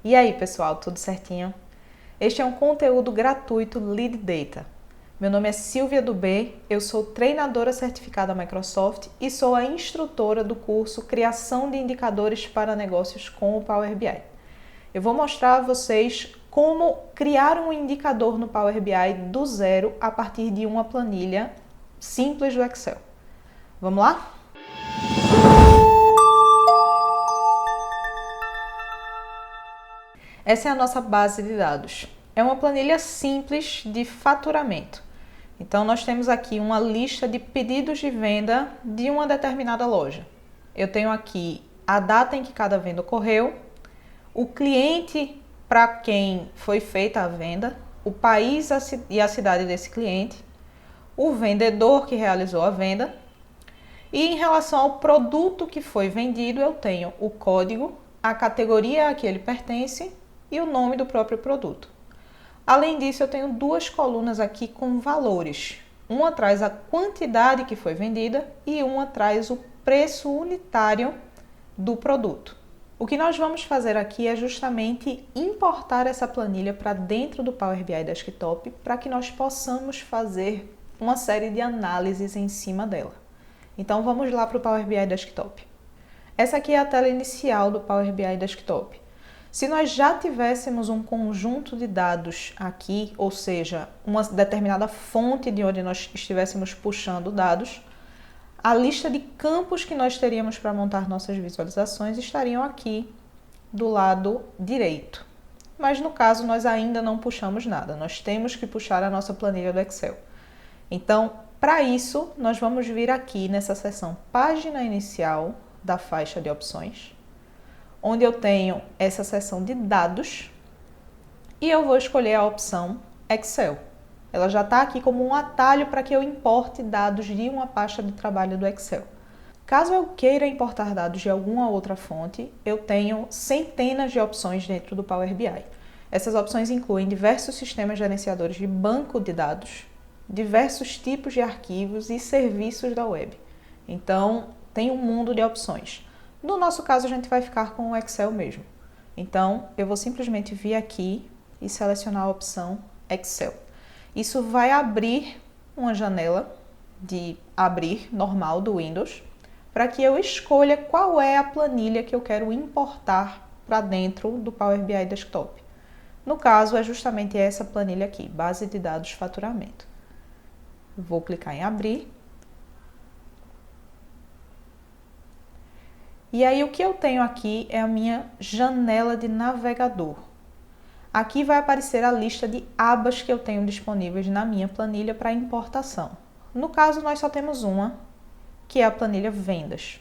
E aí, pessoal, tudo certinho? Este é um conteúdo gratuito Lead Data. Meu nome é Silvia do B, eu sou treinadora certificada Microsoft e sou a instrutora do curso Criação de Indicadores para Negócios com o Power BI. Eu vou mostrar a vocês como criar um indicador no Power BI do zero a partir de uma planilha simples do Excel. Vamos lá? Essa é a nossa base de dados. É uma planilha simples de faturamento. Então, nós temos aqui uma lista de pedidos de venda de uma determinada loja. Eu tenho aqui a data em que cada venda ocorreu, o cliente para quem foi feita a venda, o país e a cidade desse cliente, o vendedor que realizou a venda. E em relação ao produto que foi vendido, eu tenho o código, a categoria a que ele pertence e o nome do próprio produto. Além disso, eu tenho duas colunas aqui com valores. Uma traz a quantidade que foi vendida e uma traz o preço unitário do produto. O que nós vamos fazer aqui é justamente importar essa planilha para dentro do Power BI Desktop para que nós possamos fazer uma série de análises em cima dela. Então vamos lá para o Power BI Desktop. Essa aqui é a tela inicial do Power BI Desktop. Se nós já tivéssemos um conjunto de dados aqui, ou seja, uma determinada fonte de onde nós estivéssemos puxando dados, a lista de campos que nós teríamos para montar nossas visualizações estariam aqui do lado direito. Mas no caso nós ainda não puxamos nada, nós temos que puxar a nossa planilha do Excel. Então, para isso, nós vamos vir aqui nessa seção Página Inicial da faixa de opções, onde eu tenho essa seção de dados e eu vou escolher a opção Excel. Ela já está aqui como um atalho para que eu importe dados de uma pasta de trabalho do Excel. Caso eu queira importar dados de alguma outra fonte, eu tenho centenas de opções dentro do Power BI. Essas opções incluem diversos sistemas gerenciadores de banco de dados, diversos tipos de arquivos e serviços da web. Então, tem um mundo de opções. No nosso caso, a gente vai ficar com o Excel mesmo. Então, eu vou simplesmente vir aqui e selecionar a opção Excel. Isso vai abrir uma janela de abrir normal do Windows para que eu escolha qual é a planilha que eu quero importar para dentro do Power BI Desktop. No caso, é justamente essa planilha aqui, Base de Dados Faturamento. Vou clicar em abrir. E aí o que eu tenho aqui é a minha janela de navegador. Aqui vai aparecer a lista de abas que eu tenho disponíveis na minha planilha para importação. No caso, nós só temos uma, que é a planilha Vendas.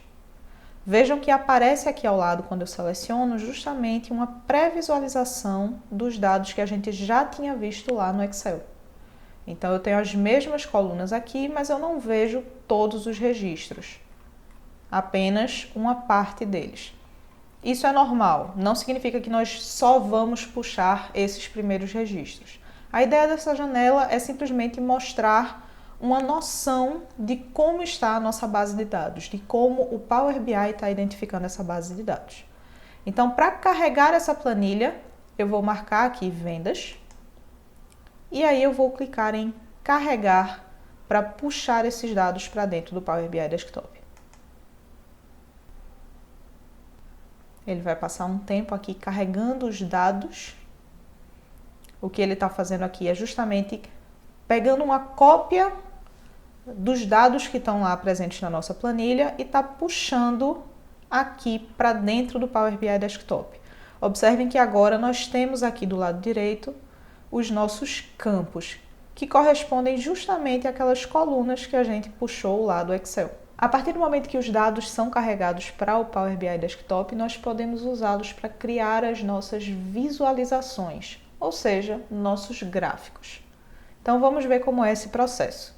Vejam que aparece aqui ao lado, quando eu seleciono, justamente uma pré-visualização dos dados que a gente já tinha visto lá no Excel. Então, eu tenho as mesmas colunas aqui, mas eu não vejo todos os registros, apenas uma parte deles. Isso é normal, não significa que nós só vamos puxar esses primeiros registros. A ideia dessa janela é simplesmente mostrar uma noção de como está a nossa base de dados, de como o Power BI está identificando essa base de dados. Então, para carregar essa planilha, eu vou marcar aqui Vendas e aí eu vou clicar em Carregar para puxar esses dados para dentro do Power BI Desktop. Ele vai passar um tempo aqui carregando os dados. O que ele está fazendo aqui é justamente pegando uma cópia dos dados que estão lá presentes na nossa planilha e está puxando aqui para dentro do Power BI Desktop. Observem que agora nós temos aqui do lado direito os nossos campos, que correspondem justamente àquelas colunas que a gente puxou lá do Excel. A partir do momento que os dados são carregados para o Power BI Desktop, nós podemos usá-los para criar as nossas visualizações, ou seja, nossos gráficos. Então vamos ver como é esse processo.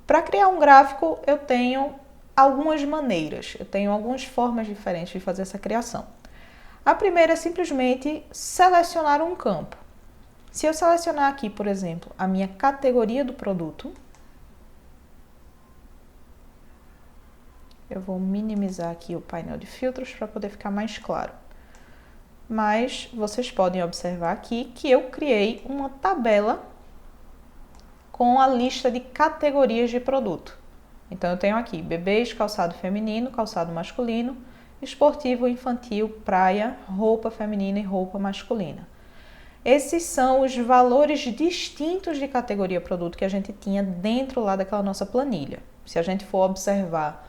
Para criar um gráfico, eu tenho algumas maneiras, eu tenho algumas formas diferentes de fazer essa criação. A primeira é simplesmente selecionar um campo. Se eu selecionar aqui, por exemplo, a minha categoria do produto, eu vou minimizar aqui o painel de filtros para poder ficar mais claro. mas vocês podem observar aqui que eu criei uma tabela com a lista de categorias de produto. Então eu tenho aqui bebês, calçado feminino, calçado masculino, esportivo, infantil, praia, roupa feminina e roupa masculina. Esses são os valores distintos de categoria produto que a gente tinha dentro lá daquela nossa planilha. Se a gente for observar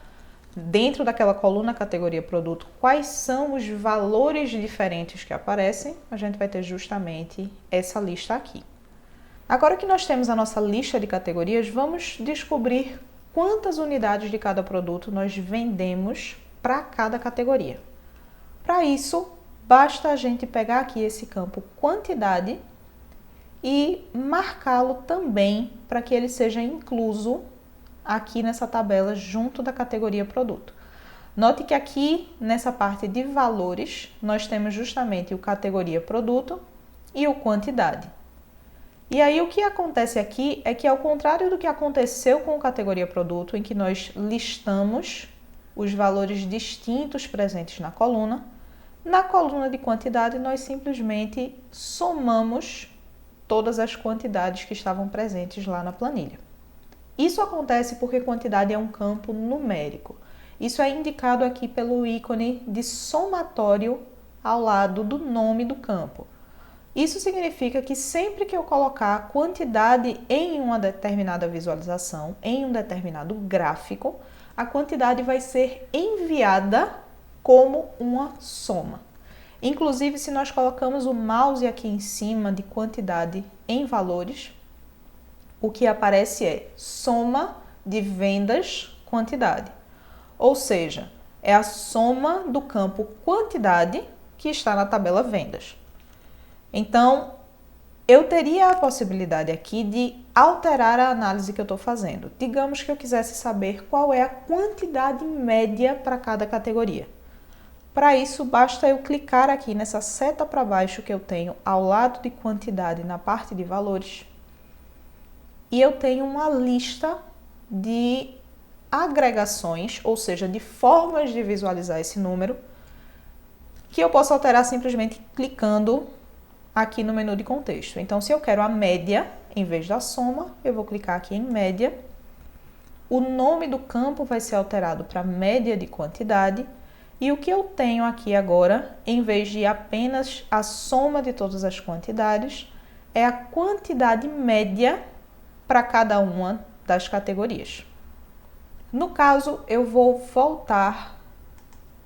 dentro daquela coluna categoria produto, quais são os valores diferentes que aparecem, a gente vai ter justamente essa lista aqui. Agora que nós temos a nossa lista de categorias, vamos descobrir quantas unidades de cada produto nós vendemos para cada categoria. Para isso, basta a gente pegar aqui esse campo quantidade e marcá-lo também para que ele seja incluso aqui nessa tabela junto da categoria produto. Note que aqui nessa parte de valores nós temos justamente o categoria produto e o quantidade. E aí o que acontece aqui é que ao contrário do que aconteceu com a categoria produto, em que nós listamos os valores distintos presentes na coluna de quantidade nós simplesmente somamos todas as quantidades que estavam presentes lá na planilha. Isso acontece porque quantidade é um campo numérico. Isso é indicado aqui pelo ícone de somatório ao lado do nome do campo. Isso significa que sempre que eu colocar a quantidade em uma determinada visualização, em um determinado gráfico, a quantidade vai ser enviada como uma soma. Inclusive, se nós colocamos o mouse aqui em cima de quantidade em valores, o que aparece é soma de vendas quantidade. Ou seja, é a soma do campo quantidade que está na tabela vendas. Então, eu teria a possibilidade aqui de alterar a análise que eu estou fazendo. Digamos que eu quisesse saber qual é a quantidade média para cada categoria. Para isso, basta eu clicar aqui nessa seta para baixo que eu tenho ao lado de quantidade na parte de valores. E eu tenho uma lista de agregações, ou seja, de formas de visualizar esse número, que eu posso alterar simplesmente clicando aqui no menu de contexto. Então, se eu quero a média, em vez da soma, eu vou clicar aqui em média. O nome do campo vai ser alterado para média de quantidade. E o que eu tenho aqui agora, em vez de apenas a soma de todas as quantidades, é a quantidade média para cada uma das categorias. No caso, eu vou voltar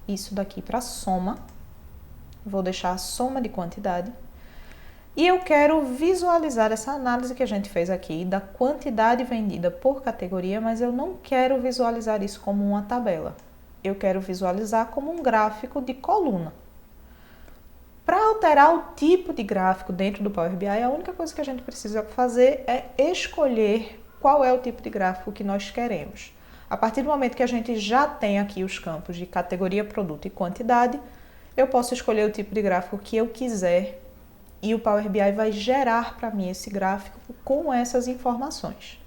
isso daqui para soma. Vou deixar a soma de quantidade. E eu quero visualizar essa análise que a gente fez aqui da quantidade vendida por categoria, mas eu não quero visualizar isso como uma tabela. Eu quero visualizar como um gráfico de coluna. Para alterar o tipo de gráfico dentro do Power BI, a única coisa que a gente precisa fazer é escolher qual é o tipo de gráfico que nós queremos. A partir do momento que a gente já tem aqui os campos de categoria, produto e quantidade, eu posso escolher o tipo de gráfico que eu quiser e o Power BI vai gerar para mim esse gráfico com essas informações.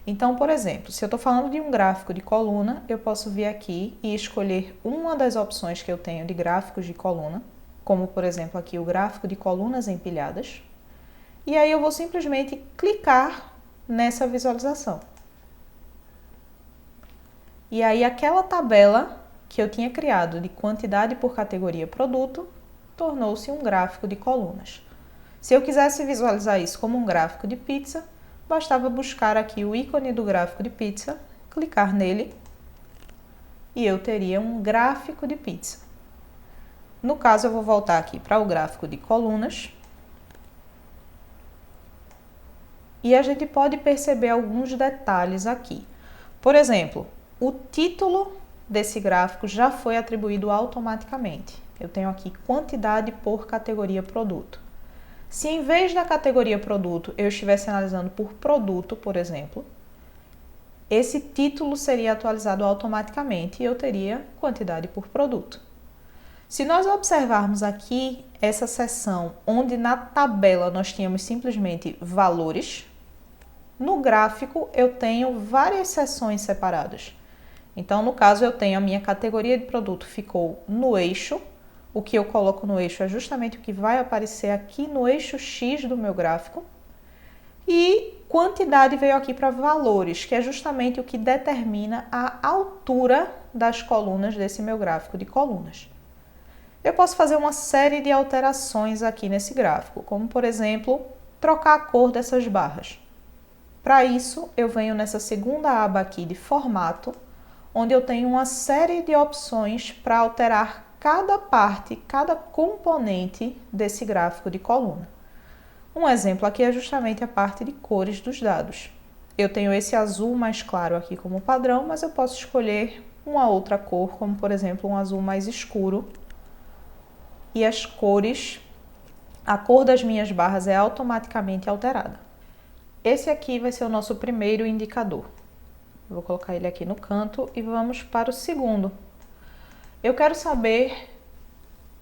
Então, por exemplo, se eu estou falando de um gráfico de coluna, eu posso vir aqui e escolher uma das opções que eu tenho de gráficos de coluna, como por exemplo aqui o gráfico de colunas empilhadas, e aí eu vou simplesmente clicar nessa visualização. E aí aquela tabela que eu tinha criado de quantidade por categoria produto tornou-se um gráfico de colunas. Se eu quisesse visualizar isso como um gráfico de pizza, bastava buscar aqui o ícone do gráfico de pizza, clicar nele e eu teria um gráfico de pizza. No caso, eu vou voltar aqui para o gráfico de colunas e a gente pode perceber alguns detalhes aqui. Por exemplo, o título desse gráfico já foi atribuído automaticamente. Eu tenho aqui quantidade por categoria produto. Se em vez da categoria produto eu estivesse analisando por produto, por exemplo, esse título seria atualizado automaticamente e eu teria quantidade por produto. Se nós observarmos aqui essa seção onde na tabela nós tínhamos simplesmente valores, no gráfico eu tenho várias seções separadas. Então, no caso, eu tenho a minha categoria de produto ficou no eixo, o que eu coloco no eixo é justamente o que vai aparecer aqui no eixo X do meu gráfico. E quantidade veio aqui para valores, que é justamente o que determina a altura das colunas desse meu gráfico de colunas. Eu posso fazer uma série de alterações aqui nesse gráfico, como por exemplo, trocar a cor dessas barras. Para isso, eu venho nessa segunda aba aqui de formato, onde eu tenho uma série de opções para alterar cada parte, cada componente desse gráfico de coluna. Um exemplo aqui é justamente a parte de cores dos dados. Eu tenho esse azul mais claro aqui como padrão, mas eu posso escolher uma outra cor, como por exemplo um azul mais escuro. E as cores, a cor das minhas barras é automaticamente alterada. Esse aqui vai ser o nosso primeiro indicador. Vou colocar ele aqui no canto e vamos para o segundo. Eu quero saber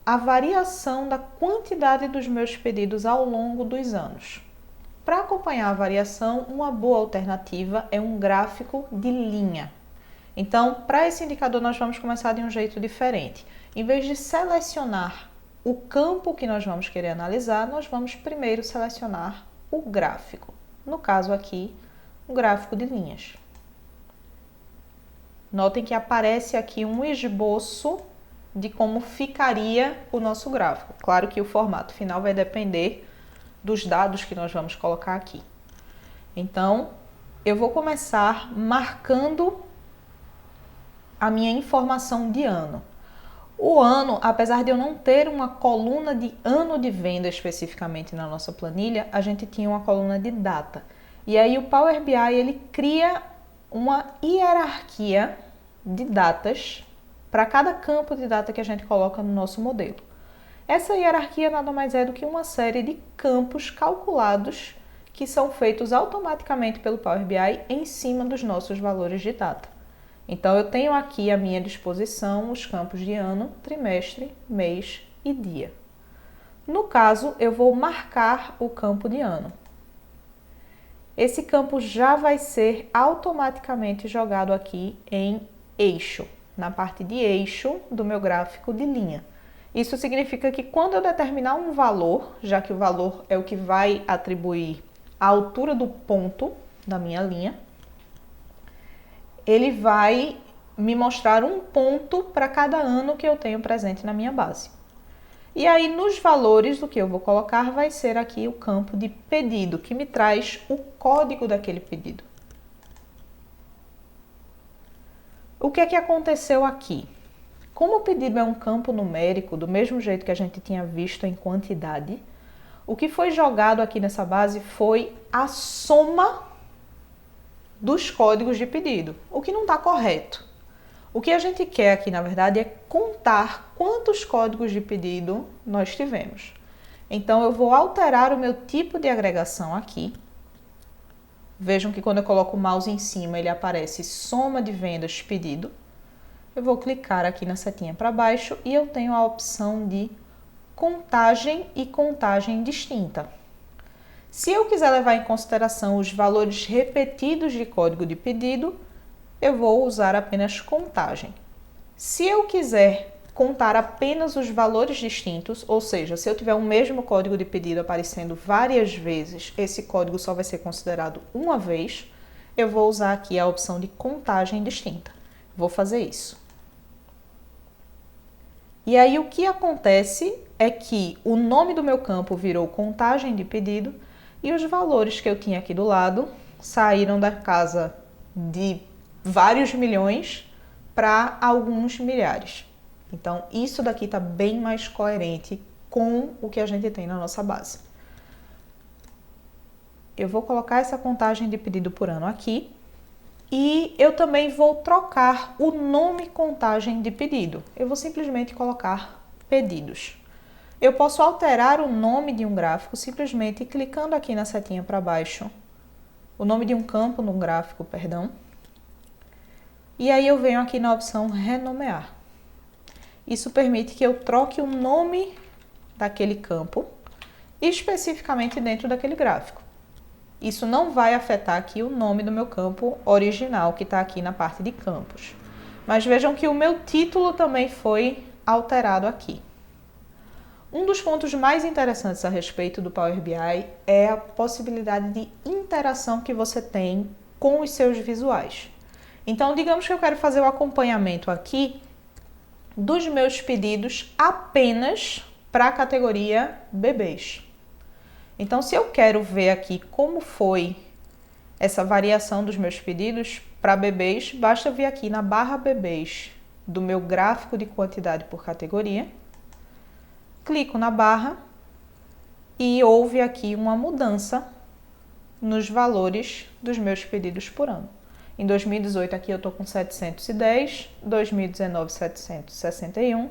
a variação da quantidade dos meus pedidos ao longo dos anos. Para acompanhar a variação, uma boa alternativa é um gráfico de linha. Então, para esse indicador, nós vamos começar de um jeito diferente. Em vez de selecionar o campo que nós vamos querer analisar, nós vamos primeiro selecionar o gráfico. No caso aqui, um gráfico de linhas. Notem que aparece aqui um esboço de como ficaria o nosso gráfico. Claro que o formato final vai depender dos dados que nós vamos colocar aqui. Então, eu vou começar marcando a minha informação de ano. O ano, apesar de eu não ter uma coluna de ano de venda especificamente na nossa planilha, a gente tinha uma coluna de data. E aí o Power BI, ele cria uma hierarquia de datas para cada campo de data que a gente coloca no nosso modelo. Essa hierarquia nada mais é do que uma série de campos calculados que são feitos automaticamente pelo Power BI em cima dos nossos valores de data. Então, eu tenho aqui à minha disposição os campos de ano, trimestre, mês e dia. No caso, eu vou marcar o campo de ano. Esse campo já vai ser automaticamente jogado aqui em eixo, na parte de eixo do meu gráfico de linha. Isso significa que quando eu determinar um valor, já que o valor é o que vai atribuir a altura do ponto da minha linha, ele vai me mostrar um ponto para cada ano que eu tenho presente na minha base. E aí, nos valores do que eu vou colocar, vai ser aqui o campo de pedido, que me traz o código daquele pedido. O que é que aconteceu aqui? Como o pedido é um campo numérico, do mesmo jeito que a gente tinha visto em quantidade, o que foi jogado aqui nessa base foi a soma dos códigos de pedido, o que não está correto. O que a gente quer aqui, na verdade, é contar quantos códigos de pedido nós tivemos. Então, eu vou alterar o meu tipo de agregação aqui. Vejam que quando eu coloco o mouse em cima, ele aparece soma de vendas pedido. Eu vou clicar aqui na setinha para baixo e eu tenho a opção de contagem e contagem distinta. Se eu quiser levar em consideração os valores repetidos de código de pedido, eu vou usar apenas contagem. Se eu quiser contar apenas os valores distintos, ou seja, se eu tiver o mesmo código de pedido aparecendo várias vezes, esse código só vai ser considerado uma vez, eu vou usar aqui a opção de contagem distinta. Vou fazer isso. E aí o que acontece é que o nome do meu campo virou contagem de pedido e os valores que eu tinha aqui do lado saíram da casa de vários milhões para alguns milhares. Então, isso daqui está bem mais coerente com o que a gente tem na nossa base. Eu vou colocar essa contagem de pedido por ano aqui e eu também vou trocar o nome contagem de pedido. Eu vou simplesmente colocar pedidos. Eu posso alterar o nome de um gráfico simplesmente clicando aqui na setinha para baixo, o nome de um campo no gráfico, perdão. E aí eu venho aqui na opção renomear. Isso permite que eu troque o nome daquele campo especificamente dentro daquele gráfico. Isso não vai afetar aqui o nome do meu campo original, que está aqui na parte de campos. Mas vejam que o meu título também foi alterado aqui. Um dos pontos mais interessantes a respeito do Power BI é a possibilidade de interação que você tem com os seus visuais. Então, digamos que eu quero fazer o acompanhamento aqui dos meus pedidos apenas para a categoria bebês. Então, se eu quero ver aqui como foi essa variação dos meus pedidos para bebês, basta vir aqui na barra bebês do meu gráfico de quantidade por categoria, clico na barra e houve aqui uma mudança nos valores dos meus pedidos por ano. Em 2018 aqui eu estou com 710, 2019 761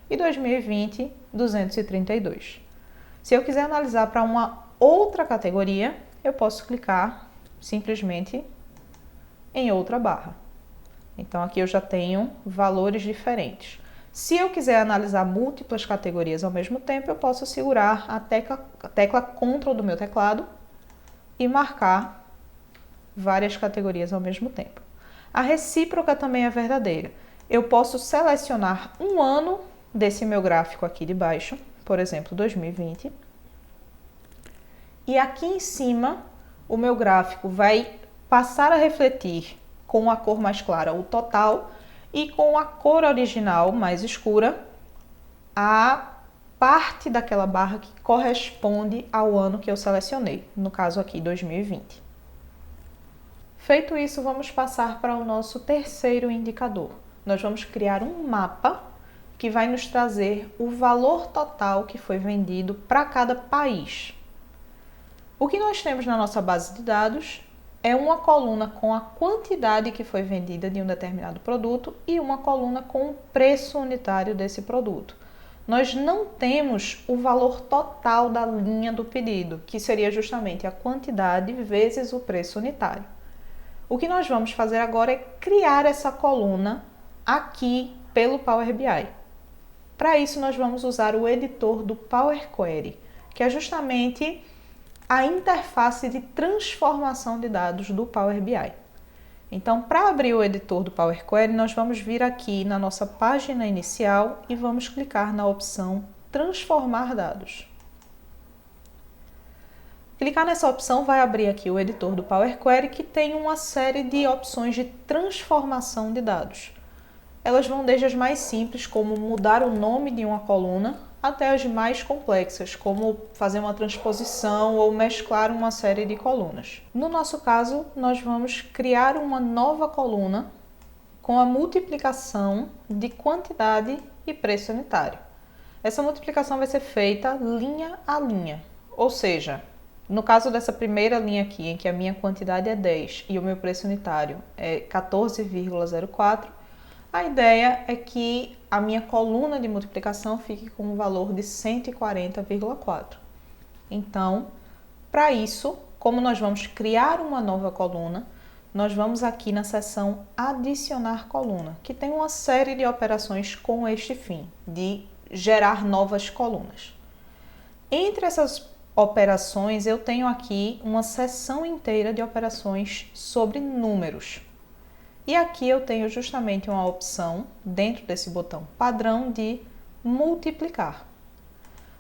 e 2020 232. Se eu quiser analisar para uma outra categoria, eu posso clicar simplesmente em outra barra. Então aqui eu já tenho valores diferentes. Se eu quiser analisar múltiplas categorias ao mesmo tempo, eu posso segurar a tecla Ctrl do meu teclado e marcar várias categorias ao mesmo tempo. A recíproca também é verdadeira. Eu posso selecionar um ano desse meu gráfico aqui de baixo, por exemplo, 2020, e aqui em cima o meu gráfico vai passar a refletir com a cor mais clara o total e com a cor original mais escura a parte daquela barra que corresponde ao ano que eu selecionei, no caso aqui 2020. Feito isso, vamos passar para o nosso terceiro indicador. Nós vamos criar um mapa que vai nos trazer o valor total que foi vendido para cada país. O que nós temos na nossa base de dados é uma coluna com a quantidade que foi vendida de um determinado produto e uma coluna com o preço unitário desse produto. Nós não temos o valor total da linha do pedido, que seria justamente a quantidade vezes o preço unitário. O que nós vamos fazer agora é criar essa coluna aqui pelo Power BI. Para isso, nós vamos usar o editor do Power Query, que é justamente a interface de transformação de dados do Power BI. Então, para abrir o editor do Power Query, nós vamos vir aqui na nossa página inicial e vamos clicar na opção Transformar dados. Clicar nessa opção vai abrir aqui o editor do Power Query, que tem uma série de opções de transformação de dados. Elas vão desde as mais simples, como mudar o nome de uma coluna, até as mais complexas, como fazer uma transposição ou mesclar uma série de colunas. No nosso caso, nós vamos criar uma nova coluna com a multiplicação de quantidade e preço unitário. Essa multiplicação vai ser feita linha a linha, ou seja, no caso dessa primeira linha aqui, em que a minha quantidade é 10 e o meu preço unitário é 14,04, a ideia é que a minha coluna de multiplicação fique com um valor de 140,4. Então, para isso, como nós vamos criar uma nova coluna, nós vamos aqui na seção Adicionar coluna, que tem uma série de operações com este fim, de gerar novas colunas. Entre essas operações, eu tenho aqui uma seção inteira de operações sobre números. E aqui eu tenho justamente uma opção, dentro desse botão padrão, de multiplicar.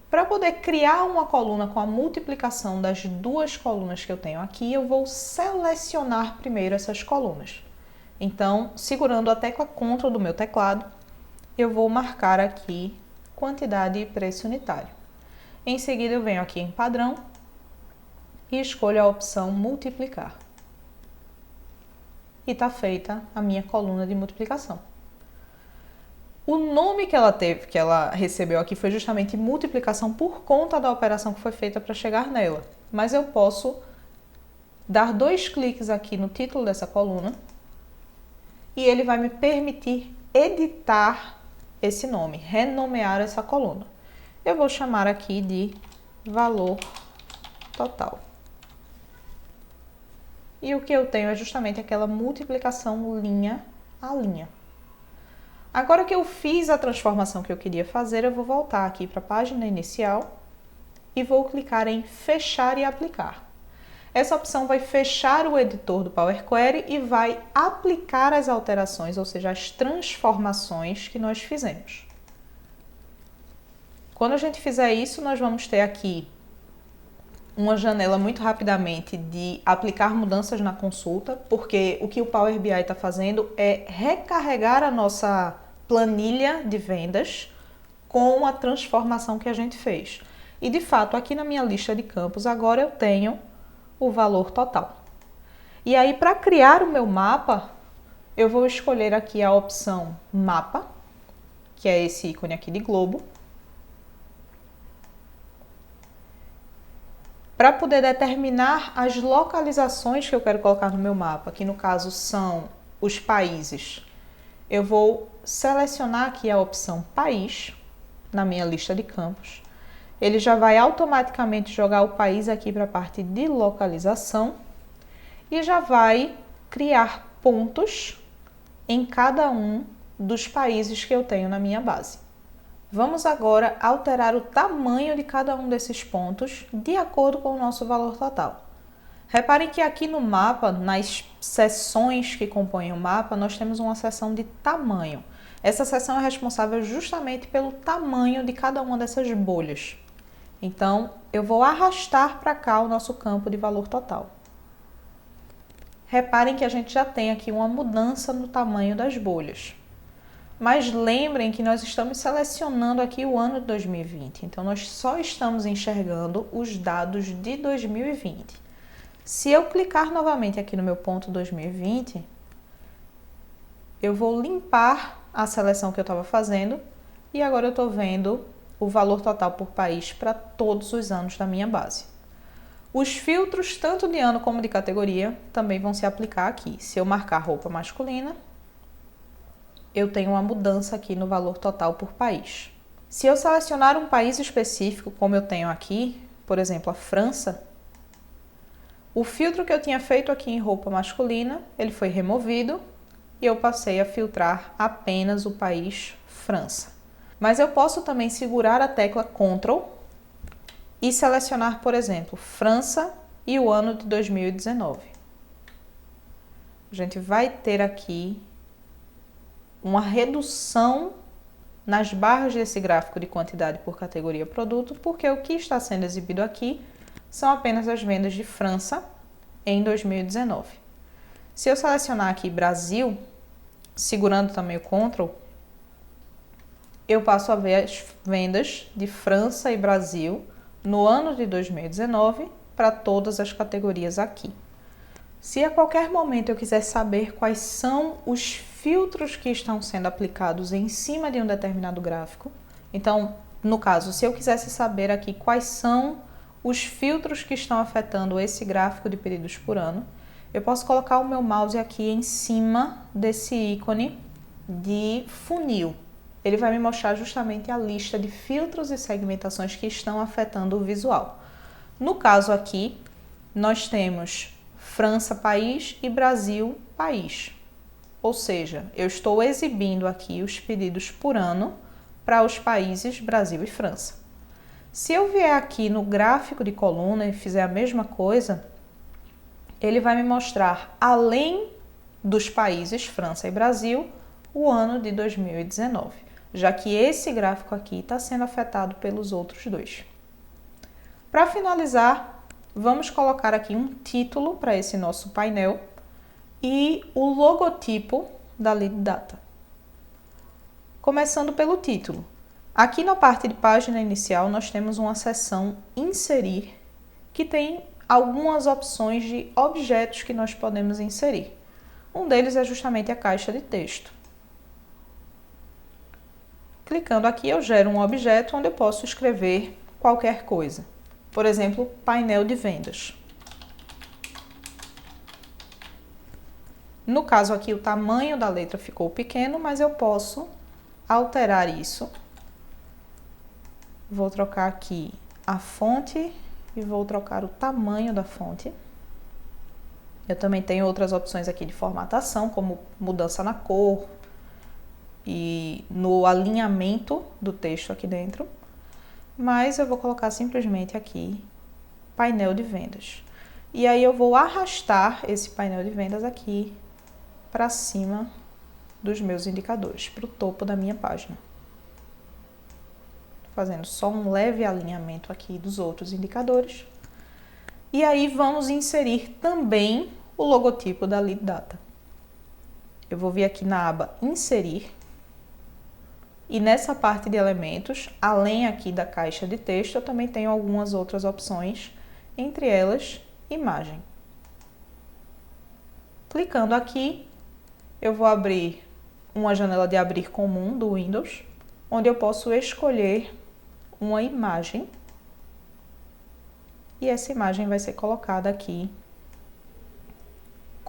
Para poder criar uma coluna com a multiplicação das duas colunas que eu tenho aqui, eu vou selecionar primeiro essas colunas. Então, segurando a tecla Ctrl do meu teclado, eu vou marcar aqui quantidade e preço unitário. Em seguida, eu venho aqui em padrão e escolho a opção multiplicar. E está feita a minha coluna de multiplicação. O nome que ela recebeu aqui foi justamente multiplicação por conta da operação que foi feita para chegar nela. Mas eu posso dar 2 cliques aqui no título dessa coluna e ele vai me permitir editar esse nome, renomear essa coluna. Eu vou chamar aqui de valor total. E o que eu tenho é justamente aquela multiplicação linha a linha. Agora que eu fiz a transformação que eu queria fazer, eu vou voltar aqui para a página inicial e vou clicar em Fechar e Aplicar. Essa opção vai fechar o editor do Power Query e vai aplicar as alterações, ou seja, as transformações que nós fizemos. Quando a gente fizer isso, nós vamos ter aqui uma janela muito rapidamente de aplicar mudanças na consulta, porque o que o Power BI está fazendo é recarregar a nossa planilha de vendas com a transformação que a gente fez. E de fato, aqui na minha lista de campos, agora eu tenho o valor total. E aí, para criar o meu mapa, eu vou escolher aqui a opção Mapa, que é esse ícone aqui de globo, para poder determinar as localizações que eu quero colocar no meu mapa, que no caso são os países. Eu vou selecionar aqui a opção País, na minha lista de campos. Ele já vai automaticamente jogar o país aqui para a parte de localização e já vai criar pontos em cada um dos países que eu tenho na minha base. Vamos agora alterar o tamanho de cada um desses pontos de acordo com o nosso valor total. Reparem que aqui no mapa, nas seções que compõem o mapa, nós temos uma seção de tamanho. Essa seção é responsável justamente pelo tamanho de cada uma dessas bolhas. Então, eu vou arrastar para cá o nosso campo de valor total. Reparem que a gente já tem aqui uma mudança no tamanho das bolhas. Mas lembrem que nós estamos selecionando aqui o ano de 2020, então nós só estamos enxergando os dados de 2020. Se eu clicar novamente aqui no meu ponto 2020, eu vou limpar a seleção que eu estava fazendo e agora eu estou vendo o valor total por país para todos os anos da minha base. Os filtros, tanto de ano como de categoria, também vão se aplicar aqui. Se eu marcar roupa masculina, eu tenho uma mudança aqui no valor total por país. Se eu selecionar um país específico, como eu tenho aqui, por exemplo, a França, o filtro que eu tinha feito aqui em roupa masculina, ele foi removido e eu passei a filtrar apenas o país França. Mas eu posso também segurar a tecla Ctrl e selecionar, por exemplo, França e o ano de 2019. A gente vai ter aqui uma redução nas barras desse gráfico de quantidade por categoria produto, porque o que está sendo exibido aqui são apenas as vendas de França em 2019. Se eu selecionar aqui Brasil, segurando também o Ctrl, eu passo a ver as vendas de França e Brasil no ano de 2019 para todas as categorias aqui. Se a qualquer momento eu quiser saber quais são os filtros que estão sendo aplicados em cima de um determinado gráfico, então, no caso, se eu quisesse saber aqui quais são os filtros que estão afetando esse gráfico de pedidos por ano, eu posso colocar o meu mouse aqui em cima desse ícone de funil. Ele vai me mostrar justamente a lista de filtros e segmentações que estão afetando o visual. No caso aqui, nós temos França, país, e Brasil, país. Ou seja, eu estou exibindo aqui os pedidos por ano para os países Brasil e França. Se eu vier aqui no gráfico de coluna e fizer a mesma coisa, ele vai me mostrar, além dos países França e Brasil, o ano de 2019, já que esse gráfico aqui está sendo afetado pelos outros dois. Para finalizar, vamos colocar aqui um título para esse nosso painel e o logotipo da Lead Data. Começando pelo título. Aqui na parte de página inicial nós temos uma seção Inserir, que tem algumas opções de objetos que nós podemos inserir. Um deles é justamente a caixa de texto. Clicando aqui eu gero um objeto onde eu posso escrever qualquer coisa. Por exemplo, painel de vendas. No caso aqui, o tamanho da letra ficou pequeno, mas eu posso alterar isso. Vou trocar aqui a fonte e vou trocar o tamanho da fonte. Eu também tenho outras opções aqui de formatação, como mudança na cor e no alinhamento do texto aqui dentro. Mas eu vou colocar simplesmente aqui painel de vendas. E aí eu vou arrastar esse painel de vendas aqui para cima dos meus indicadores, para o topo da minha página. fazendo só um leve alinhamento aqui dos outros indicadores. E aí vamos inserir também o logotipo da Lead Data. Eu vou vir aqui na aba Inserir. E nessa parte de elementos, além aqui da caixa de texto, eu também tenho algumas outras opções, entre elas, imagem. Clicando aqui, eu vou abrir uma janela de abrir comum do Windows, onde eu posso escolher uma imagem. E essa imagem vai ser colocada aqui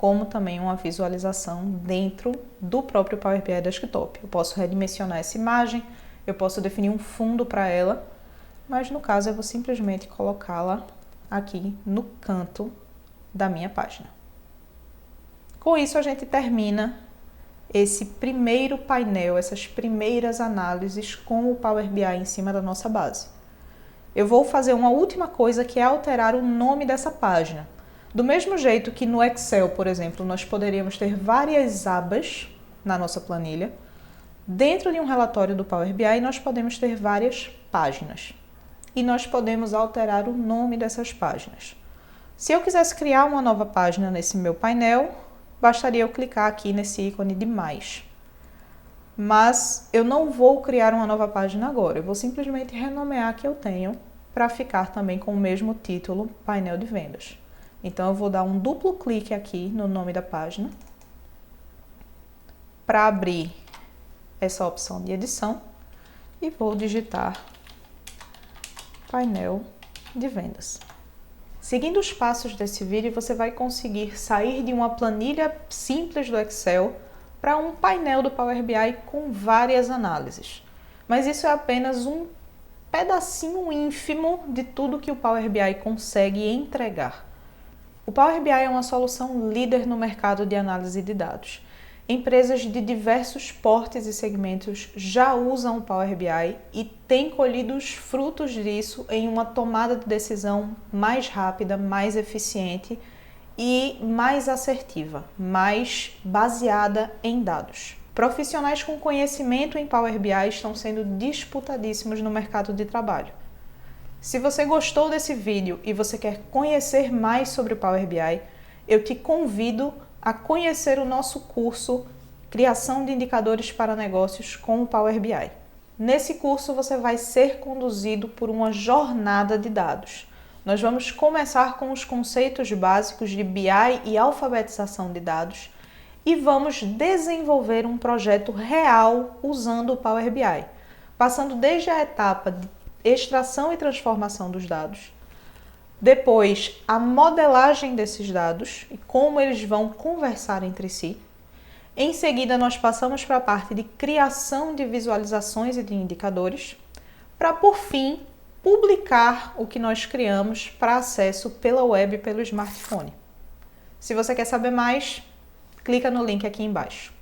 como também uma visualização dentro do próprio Power BI Desktop. Eu posso redimensionar essa imagem, eu posso definir um fundo para ela, mas no caso eu vou simplesmente colocá-la aqui no canto da minha página. Com isso a gente termina esse primeiro painel, essas primeiras análises com o Power BI em cima da nossa base. Eu vou fazer uma última coisa, que é alterar o nome dessa página. Do mesmo jeito que no Excel, por exemplo, nós poderíamos ter várias abas na nossa planilha, dentro de um relatório do Power BI nós podemos ter várias páginas. E nós podemos alterar o nome dessas páginas. Se eu quisesse criar uma nova página nesse meu painel, bastaria eu clicar aqui nesse ícone de mais. Mas eu não vou criar uma nova página agora, eu vou simplesmente renomear a que eu tenho para ficar também com o mesmo título, painel de vendas. Então eu vou dar um duplo clique aqui no nome da página para abrir essa opção de edição e vou digitar painel de vendas. Seguindo os passos desse vídeo, você vai conseguir sair de uma planilha simples do Excel para um painel do Power BI com várias análises. Mas isso é apenas um pedacinho ínfimo de tudo que o Power BI consegue entregar. O Power BI é uma solução líder no mercado de análise de dados. Empresas de diversos portes e segmentos já usam o Power BI e têm colhido os frutos disso em uma tomada de decisão mais rápida, mais eficiente e mais assertiva, mais baseada em dados. Profissionais com conhecimento em Power BI estão sendo disputadíssimos no mercado de trabalho. Se você gostou desse vídeo e você quer conhecer mais sobre o Power BI, eu te convido a conhecer o nosso curso Criação de Indicadores para Negócios com o Power BI. Nesse curso você vai ser conduzido por uma jornada de dados. Nós vamos começar com os conceitos básicos de BI e alfabetização de dados e vamos desenvolver um projeto real usando o Power BI, passando desde a etapa de extração e transformação dos dados, depois a modelagem desses dados e como eles vão conversar entre si. Em seguida, nós passamos para a parte de criação de visualizações e de indicadores, para, por fim, publicar o que nós criamos para acesso pela web e pelo smartphone. Se você quer saber mais, clica no link aqui embaixo.